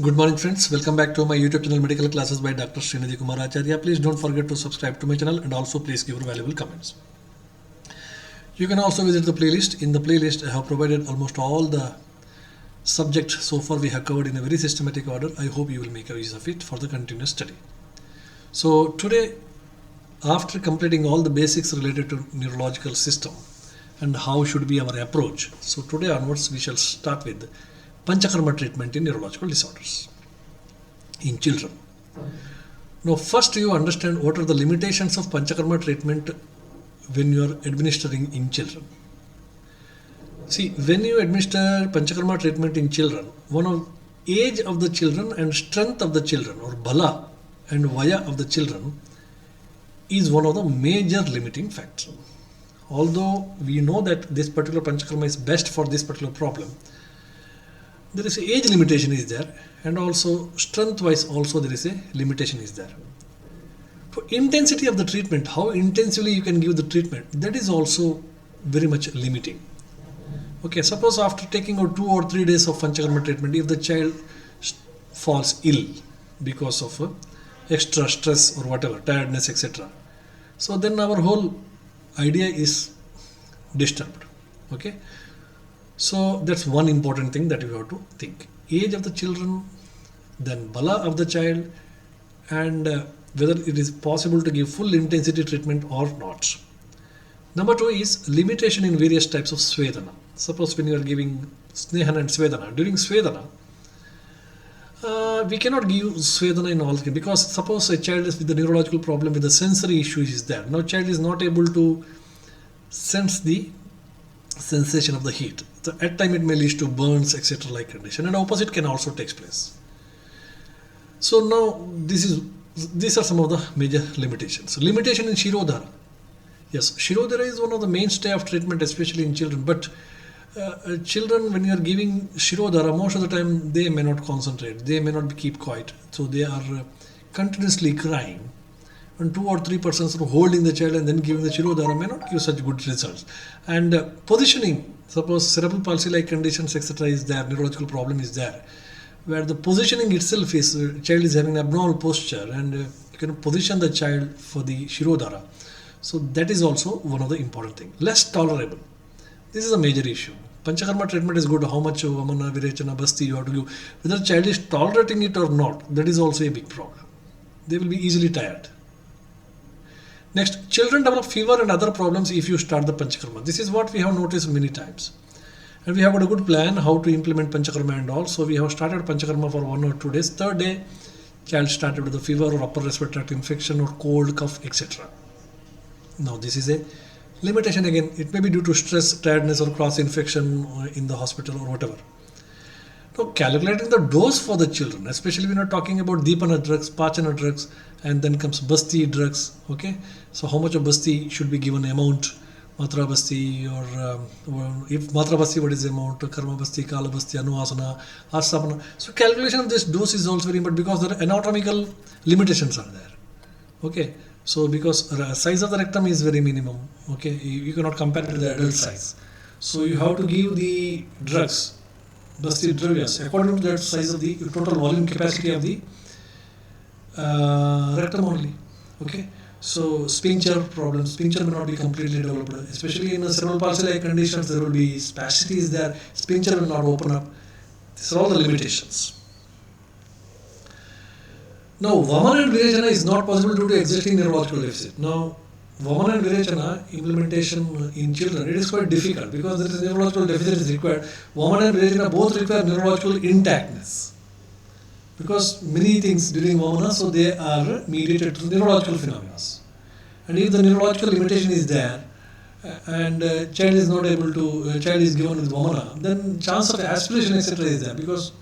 Good morning friends, welcome back to my YouTube channel Medical Classes by Dr. Srinidhi Kumar Acharya. Please don't forget to subscribe to my channel and also please give your valuable comments. You can also visit the playlist. In the playlist I have provided almost all the subjects so far we have covered in a very systematic order. I hope you will make use of it for the continuous study. So today, after completing all the basics related to neurological system and how should be our approach, so today onwards we shall start with Panchakarma treatment in neurological disorders in children. Now first you understand what are the limitations of Panchakarma treatment when you are administering in children. See, when you administer Panchakarma treatment in children, one of age of the children and strength of the children, or bala and vaya of the children, is one of the major limiting factors. Although we know that this particular Panchakarma is best for this particular problem, there is a age limitation is there, and also strength wise also there is a limitation is there. For intensity of the treatment, how intensively you can give the treatment, that is also very much limiting. Okay, suppose after taking out 2 or 3 days of Panchakarma treatment, if the child falls ill because of extra stress or whatever, tiredness, etc., so then our whole idea is disturbed. Okay, so that's one important thing that we have to think: age of the children, then bala of the child, and whether it is possible to give full intensity treatment or not. Number 2 is limitation in various types of Svedana. Suppose when you are giving Snehan and Svedana, during Svedana, we cannot give Svedana in all cases, because suppose a child is with the neurological problem, with the sensory issue is there. Now child is not able to sense the sensation of the heat. So at time it may lead to burns, etc. like condition, and opposite can also take place. So now these are some of the major limitations. So limitation in Shirodhara. Yes, Shirodhara is one of the mainstay of treatment, especially in children. But children, when you are giving Shirodhara, most of the time they may not concentrate, they may not keep quiet, so they are continuously crying. And 2 or 3 persons are holding the child and then giving the Shirodhara may not give such good results. And positioning, suppose cerebral palsy like conditions, etc. is there, neurological problem is there, where the positioning itself is, child is having abnormal posture, and you can position the child for the Shirodhara. So that is also one of the important things. Less tolerable. This is a major issue. Panchakarma treatment is good. How much Vamana, Virechana, Basti you have to give. Whether the child is tolerating it or not, that is also a big problem. They will be easily tired. Next, children develop fever and other problems if you start the Panchakarma. This is what we have noticed many times. And we have got a good plan how to implement Panchakarma and all. So we have started Panchakarma for 1 or 2 days. Third day, child started with a fever or upper respiratory tract infection or cold, cough, etc. Now this is a limitation again. It may be due to stress, tiredness or cross infection in the hospital or whatever. Now calculating the dose for the children, especially when we are talking about Deepana drugs, Pachana drugs, and then comes Basti drugs. Okay, so how much of Basti should be given amount, Matra Basti, or if Matra Basti, what is the amount, Karma Basti, Kala Basti, Anuvasana, Asapana. So calculation of this dose is also very important because the anatomical limitations are there. Okay, so because size of the rectum is very minimum. Okay, you cannot compare it to the adult size. So you have to give the drugs, Basti drugs, according to that size of the total volume capacity of the rectum only. Okay, so sphincter problems, sphincter may not be completely developed, especially in cerebral palsy like conditions. There will be spasticity is there, sphincter will not open up. These are all the limitations. Now Vamana and Virechana is not possible due to existing neurological deficit. Now Vamana and Virechana implementation in children, it is quite difficult because there is a neurological deficit is required. Vamana and Virechana both require neurological intactness, because many things during Vamana, so they are mediated through neurological phenomena. And if the neurological limitation is there, and child is not able to, child is given with Vamana, then chance of aspiration, etc. is there, because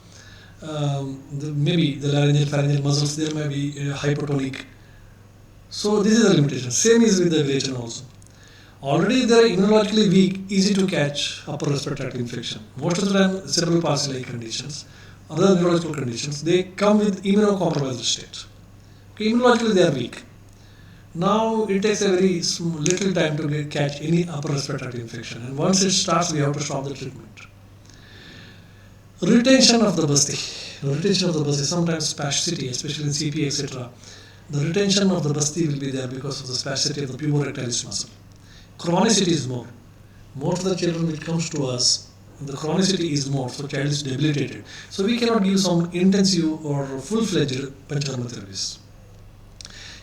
maybe the laryngeal, pharyngeal muscles, there may be hypotonic. So this is a limitation. Same is with the Virechana also. Already they are immunologically weak, easy to catch upper respiratory tract infection. Most of the time cerebral palsy like conditions, other neurological conditions, they come with immunocompromised state. Okay, immunologically they are weak. Now it takes a very little time to catch any upper respiratory infection, and once it starts we have to stop the treatment. Retention of the basti. retention of the basti, sometimes spasticity, especially in CP, etc. The retention of the basti will be there because of the spasticity of the puborectalis muscle. Chronicity is more. Most of the children which comes to us, the chronicity is more, so child is debilitated. So we cannot give some intensive or full-fledged panchakarma therapies.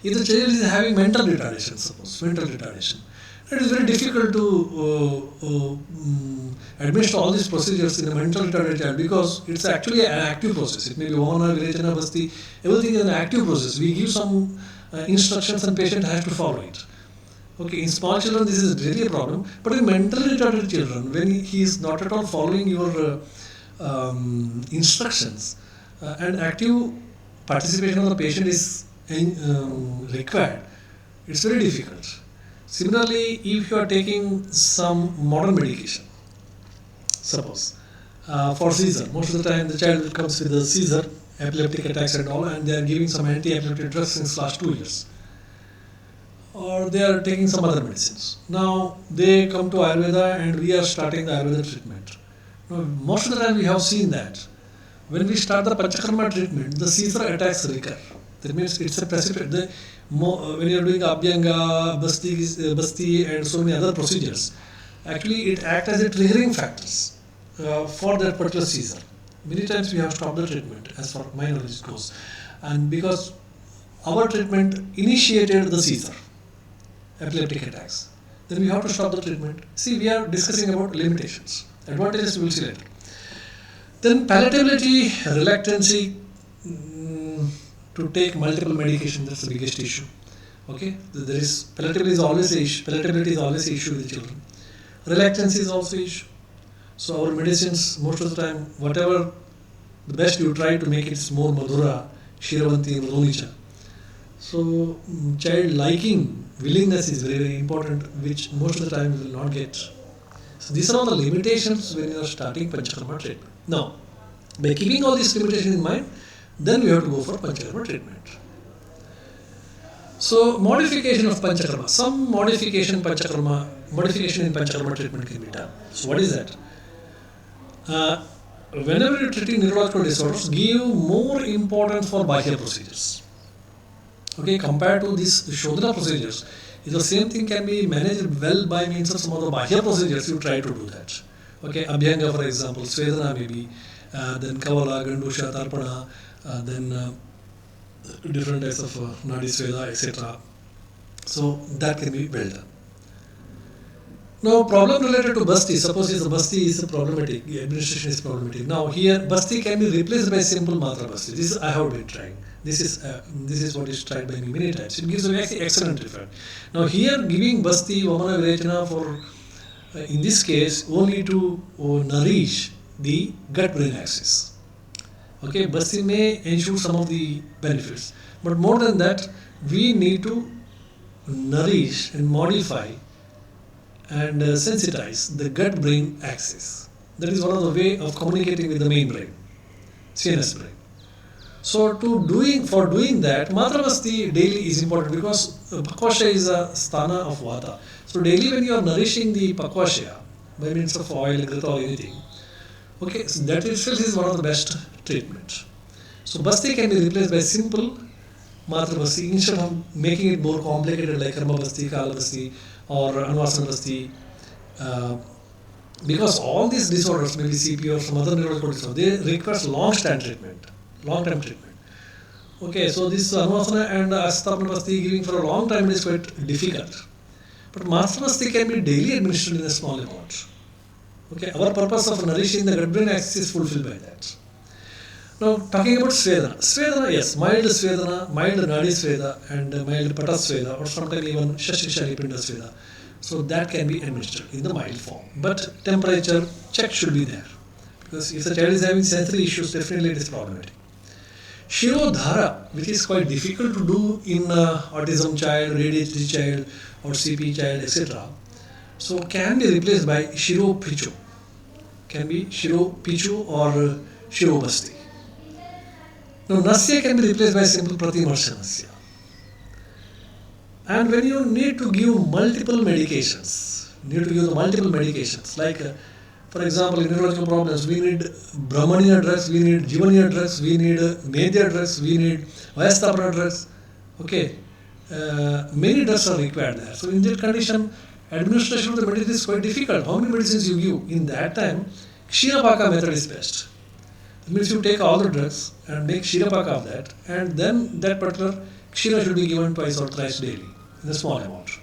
If the child is having mental retardation, suppose, mental retardation, it is very difficult to administer all these procedures in a mental retarded child because it's actually an active process. It may be Vamana, Virechana, Basti, everything is an active process. We give some instructions and patient has to follow it. Okay, in small children this is really a problem, but in mentally retarded children, when he is not at all following your instructions and active participation of the patient is required, it's very difficult. Similarly, if you are taking some modern medication, suppose for seizure, most of the time the child comes with a seizure, epileptic attacks and all, and they are giving some anti-epileptic drugs since last 2 years. Or they are taking some other medicines. Now they come to Ayurveda and we are starting the Ayurveda treatment. Now, most of the time we have seen that when we start the Panchakarma treatment, the seizure attacks recur. That means it's a precipitate. When you are doing Abhyanga, Basti and so many other procedures, actually it acts as a triggering factors for that particular seizure. Many times we have stopped the treatment as far as my knowledge goes. And because our treatment initiated the seizure, epileptic attacks, then we have to stop the treatment. See, we are discussing about limitations. Advantages we will see later. Then palatability, reluctancy to take multiple medication, that's the biggest issue. Okay, there is palatability is always an issue. Palatability is always an issue with children. Reluctancy is also an issue. So our medicines, most of the time, whatever the best you try to make it more madhura, shiravanti, mrunicha. So child liking, willingness is very, very important, which most of the time you will not get. So these are all the limitations when you are starting Panchakarma treatment. Now, by keeping all these limitations in mind, then we have to go for Panchakarma treatment. So modification of Panchakarma, some modification in Panchakarma treatment can be done. So what is that? Whenever you are treating neurological disorders, give more importance for Bahya procedures. Okay, compared to these Shodhana procedures, the same thing can be managed well by means of some of the Bahya procedures. You try to do that. Okay, Abhyanga, for example, Svedana maybe, then Kavala, Gandusha, Tarpana, then different types of Nadi Sveda, etc. So that can be well done. Now, problem related to Basti, suppose the Basti is problematic, the administration is problematic. Now, here Basti can be replaced by simple Matra Basti. This I have been trying. This is what is tried by me many times. It gives a very excellent effect. Now, here giving Basti, Vamana, Virechana for, in this case, only to nourish the gut-brain axis. Okay, Basti may ensure some of the benefits, but more than that, we need to nourish and modify and sensitize the gut-brain axis. That is one of the way of communicating with the main brain, CNS brain. So for doing that, Matra Basti daily is important because Pakwasya is a sthana of Vata. So daily when you are nourishing the Pakwasya by means of oil, grita or anything, okay, so that itself is one of the best treatments. So Basti can be replaced by simple Matra Basti instead of making it more complicated like Karma Basti, Kala Basti or Anvasana Basti. Because all these disorders, maybe CP or some other neurological disorders, they require long-term treatment. Okay, so this Anvasana and Asthapana Basti giving for a long time is quite difficult. But Matra Basti can be daily administered in a small amount. Okay, our purpose of nourishing the gut-brain axis is fulfilled by that. Now, talking about Svedana. Svedana, yes, mild Svedana, mild Nadi Sveda and mild Pata Sveda or sometimes even Shashishari Pinda Sveda. So that can be administered in the mild form. But temperature check should be there. Because if the child is having sensory issues, definitely it is problematic. Shirodhara, which is quite difficult to do in autism child, ADHD child or CP child, etc. So can be replaced by Shiro Pichu. Can be Shiro Pichu or Shiro Basti. Now, Nasya can be replaced by simple Pratimarsha Nasya. And when you need to give multiple medications, like For example, in neurological problems, we need Brahmaniya drugs, we need Jivaniya drugs, we need Medya drugs, we need Vayastapana drugs. Okay, many drugs are required there. So in that condition, administration of the medicine is quite difficult. How many medicines you give? In that time, Kshirapaka method is best. That means you take all the drugs and make Kshirapaka of that, and then that particular Kshira should be given twice or thrice daily in a small amount.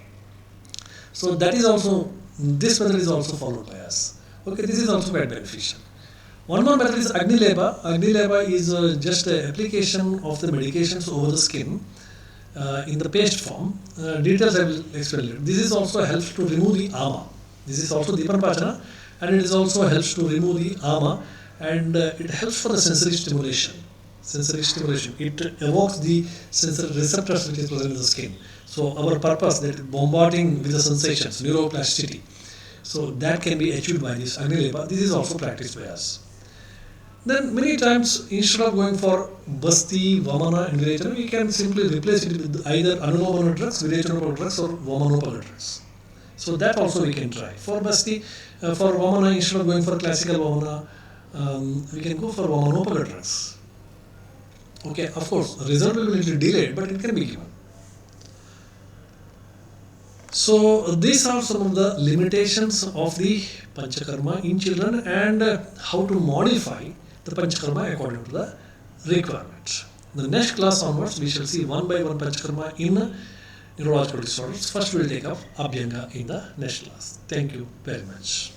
So that is also, this method is also followed by us. Okay, this is also quite beneficial. One more method is Agni Leba. Agni Leba is just an application of the medications over the skin in the paste form. Details I will explain later. This is also helps to remove the ama. This is also Dipan Pachana, and it is also helps to remove the ama, and it helps for the sensory stimulation. Sensory stimulation. It evokes the sensory receptors which is present in the skin. So our purpose, that bombarding with the sensations, neuroplasticity. So that can be achieved by this Agni Leba. This is also practiced by us. Then many times, instead of going for Basti, Vamana and Virechana, we can simply replace it with either Anulomana drugs, Virechana drugs or Vamanopala drugs. So that also we can try. For Basti, for Vamana, instead of going for classical Vamana, we can go for Vamanopala drugs. Okay, of course, the result will be a little delayed, but it can be given. So these are some of the limitations of the Panchakarma in children and how to modify the Panchakarma according to the requirement. The next class onwards, we shall see one by one Panchakarma in neurological disorders. First we will take up Abhyanga in the next class. Thank you very much.